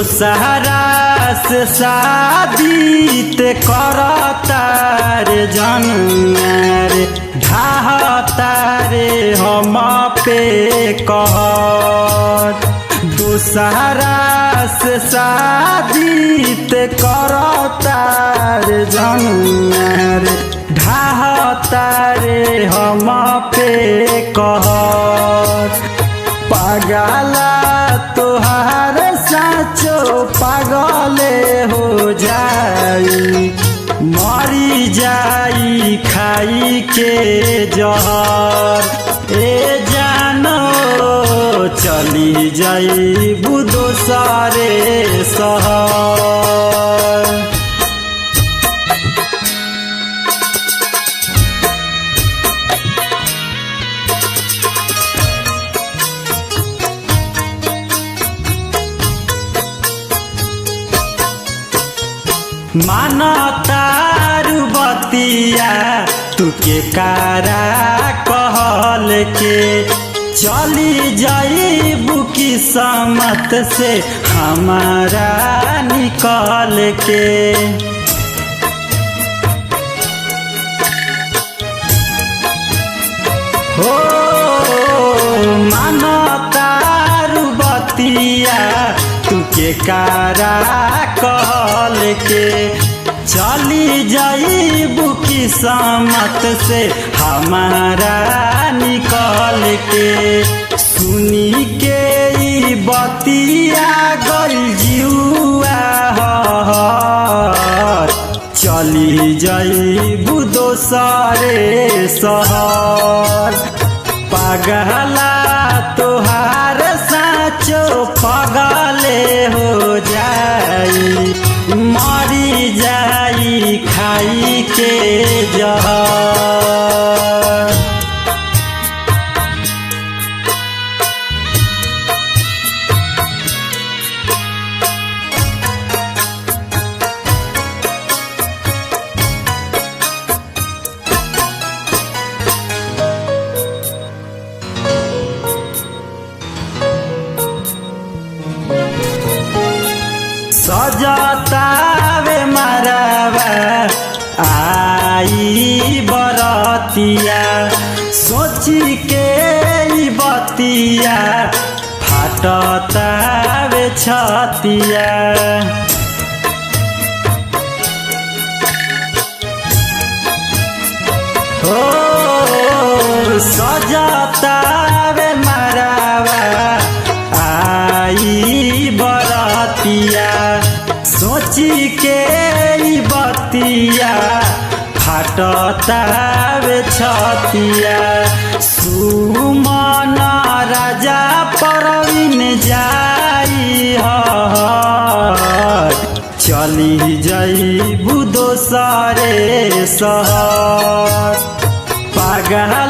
दोसहरा से शादी ते करता रे जनुआ रे ढाहता रे हम पे कहर। दोसहरा से शादी ते करता रे जनुआ रे ढाहता रे हम पे कहर। पागला तोहार साचो पागले हो जाई मरी जाई खाई के जहर। ए जानो चली जाई बुदो सारे शहर। मानतारू बतिया तुके कारा कहल के चली जाई बुकी समत से हमारा निकल के। हो मानतारू बतिया तुके कारा कहल के चली जाई बुकी समत से हमारा निकल के। सुनी के ई बतिया गल जुआ हर चली जाई बुदो सारे शहर। पागला तोहार साचो पगले हो जाई मरी जाई खाई के जहर। सजतावे मरवा आई बरतिया सोची के ई बतिया फाटतावे छतिया। हो सजतावे मरवा आई बरतिया सोची के ई बतिया फाटतावे छतिया। सुमन राजा परवीन जाई हर चली जाई बुदो सारे शहर। पागल